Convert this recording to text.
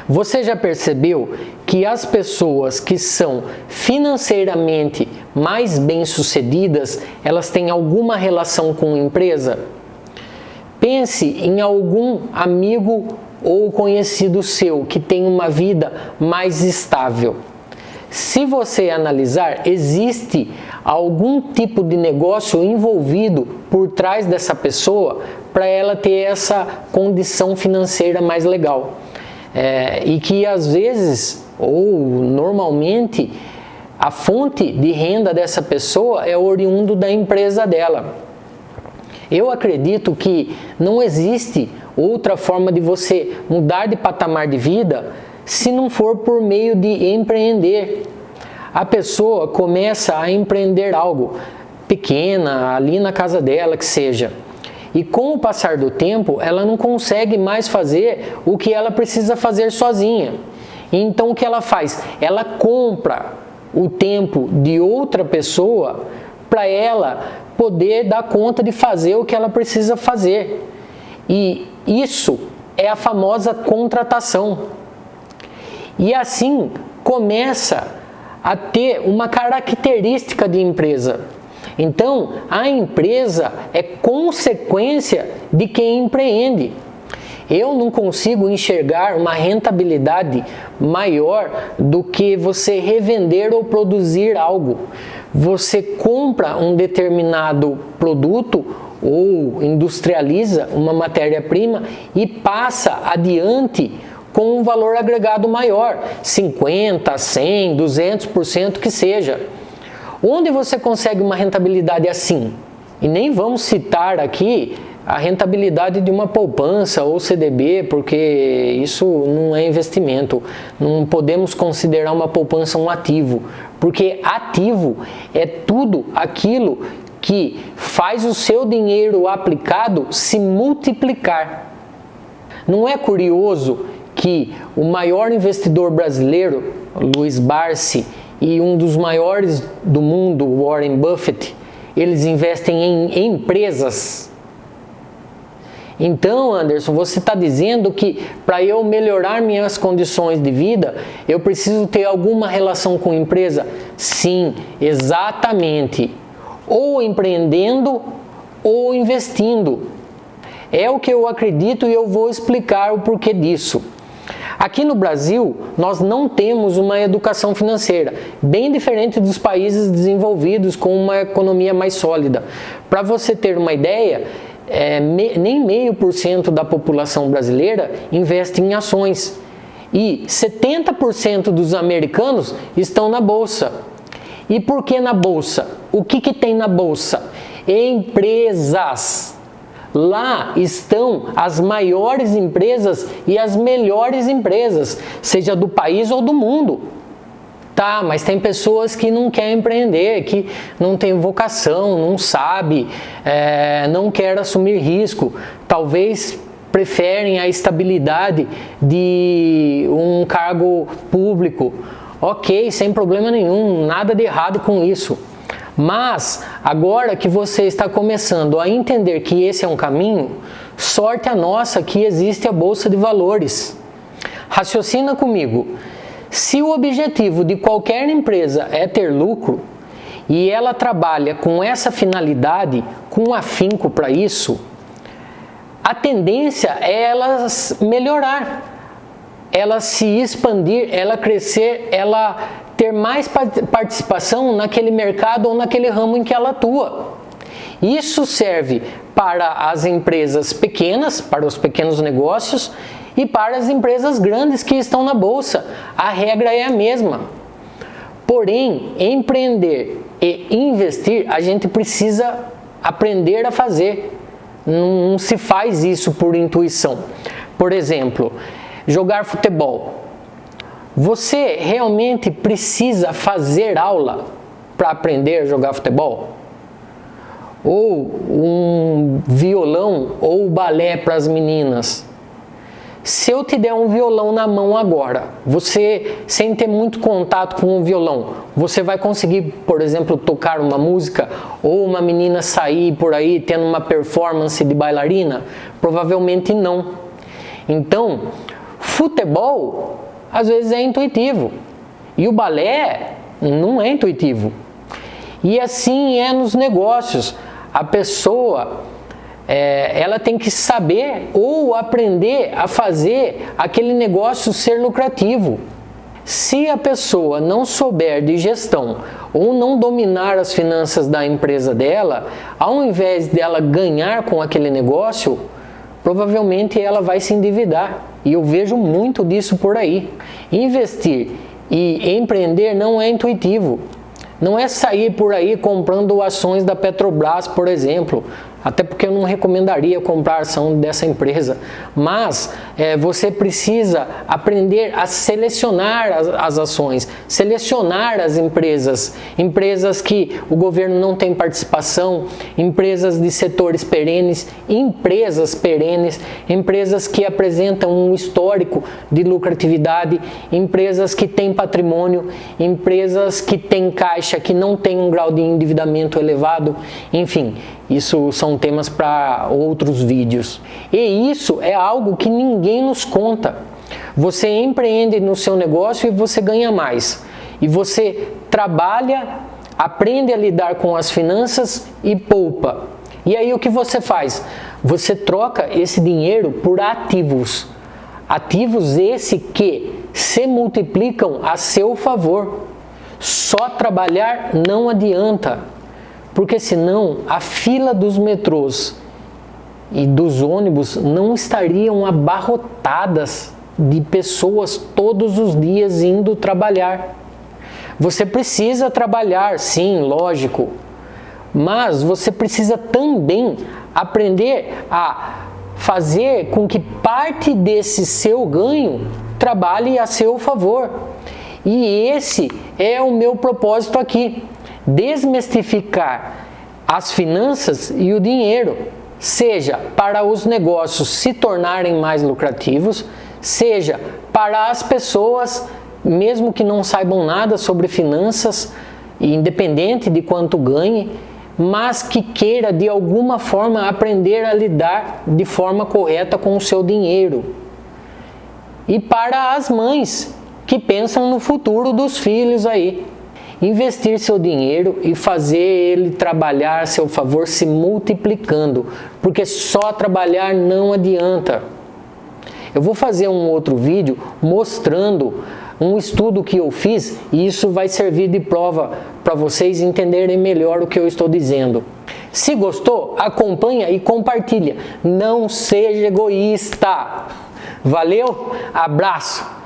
Você já percebeu que as pessoas que são financeiramente mais bem-sucedidas, elas têm alguma relação com a empresa? Pense em algum amigo ou conhecido seu que tem uma vida mais estável. Se você analisar, existe algum tipo de negócio envolvido por trás dessa pessoa para ela ter essa condição financeira mais legal. E que às vezes, ou normalmente, a fonte de renda dessa pessoa é oriundo da empresa dela. Eu acredito que não existe outra forma de você mudar de patamar de vida se não for por meio de empreender. A pessoa começa a empreender algo pequena, ali na casa dela, que seja. E com o passar do tempo, ela não consegue mais fazer o que ela precisa fazer sozinha. Então o que ela faz? Ela compra o tempo de outra pessoa para ela poder dar conta de fazer o que ela precisa fazer. E isso é a famosa contratação. E assim começa a ter uma característica de empresa. Então, a empresa é consequência de quem empreende. Eu não consigo enxergar uma rentabilidade maior do que você revender ou produzir algo. Você compra um determinado produto ou industrializa uma matéria-prima e passa adiante com um valor agregado maior, 50%, 100%, 200% que seja. Onde você consegue uma rentabilidade assim? E nem vamos citar aqui a rentabilidade de uma poupança ou CDB, porque isso não é investimento. Não podemos considerar uma poupança um ativo, porque ativo é tudo aquilo que faz o seu dinheiro aplicado se multiplicar. Não é curioso que o maior investidor brasileiro, Luiz Barsi, e um dos maiores do mundo, Warren Buffett, eles investem em empresas? Então, Anderson, você está dizendo que para eu melhorar minhas condições de vida, eu preciso ter alguma relação com a empresa? Sim, exatamente. Ou empreendendo ou investindo. É o que eu acredito e eu vou explicar o porquê disso. Aqui no Brasil, nós não temos uma educação financeira, bem diferente dos países desenvolvidos com uma economia mais sólida. Para você ter uma ideia, nem 0,5% da população brasileira investe em ações e 70% dos americanos estão na bolsa. E por que na bolsa? O que tem na bolsa? Empresas. Lá estão as maiores empresas e as melhores empresas, seja do país ou do mundo. Tá, mas tem pessoas que não querem empreender, que não tem vocação, não sabe, não quer assumir risco. Talvez preferem a estabilidade de um cargo público. Ok, sem problema nenhum, nada de errado com isso. Mas, agora que você está começando a entender que esse é um caminho, sorte a nossa que existe a Bolsa de Valores. Raciocina comigo. Se o objetivo de qualquer empresa é ter lucro, e ela trabalha com essa finalidade, com afinco para isso, a tendência é ela melhorar, ela se expandir, ela crescer, ela ter mais participação naquele mercado ou naquele ramo em que ela atua. Isso serve para as empresas pequenas, para os pequenos negócios e para as empresas grandes que estão na bolsa. A regra é a mesma. Porém, empreender e investir, a gente precisa aprender a fazer. Não se faz isso por intuição. Por exemplo, jogar futebol. Você realmente precisa fazer aula para aprender a jogar futebol? Ou um violão ou balé para as meninas? Se eu te der um violão na mão agora, você, sem ter muito contato com o violão, você vai conseguir, por exemplo, tocar uma música ou uma menina sair por aí tendo uma performance de bailarina? Provavelmente não. Então, Futebol, às vezes, é intuitivo. E o balé não é intuitivo. E assim é nos negócios. A pessoa, ela tem que saber ou aprender a fazer aquele negócio ser lucrativo. Se a pessoa não souber de gestão ou não dominar as finanças da empresa dela, ao invés dela ganhar com aquele negócio, provavelmente ela vai se endividar. E eu vejo muito disso por aí. Investir e empreender não é intuitivo. Não é sair por aí comprando ações da Petrobras, por exemplo. Até porque eu não recomendaria comprar ação dessa empresa. Mas você precisa aprender a selecionar as ações, selecionar as empresas. Empresas que o governo não tem participação, empresas de setores perenes, empresas que apresentam um histórico de lucratividade, empresas que têm patrimônio, empresas que têm caixa, que não têm um grau de endividamento elevado, enfim. Isso são temas para outros vídeos. E isso é algo que ninguém nos conta. Você empreende no seu negócio e você ganha mais. E você trabalha, aprende a lidar com as finanças e poupa. E aí o que você faz? Você troca esse dinheiro por ativos. Ativos esse que se multiplicam a seu favor. Só trabalhar não adianta. Porque senão a fila dos metrôs e dos ônibus não estariam abarrotadas de pessoas todos os dias indo trabalhar. Você precisa trabalhar, sim, lógico, mas você precisa também aprender a fazer com que parte desse seu ganho trabalhe a seu favor. E esse é o meu propósito aqui. Desmistificar as finanças e o dinheiro, seja para os negócios se tornarem mais lucrativos, seja para as pessoas, mesmo que não saibam nada sobre finanças, independente de quanto ganhe, mas que queira de alguma forma aprender a lidar de forma correta com o seu dinheiro. E para as mães que pensam no futuro dos filhos aí. Investir seu dinheiro e fazer ele trabalhar a seu favor se multiplicando, porque só trabalhar não adianta. Eu vou fazer um outro vídeo mostrando um estudo que eu fiz e isso vai servir de prova para vocês entenderem melhor o que eu estou dizendo. Se gostou, acompanha e compartilha. Não seja egoísta. Valeu, abraço!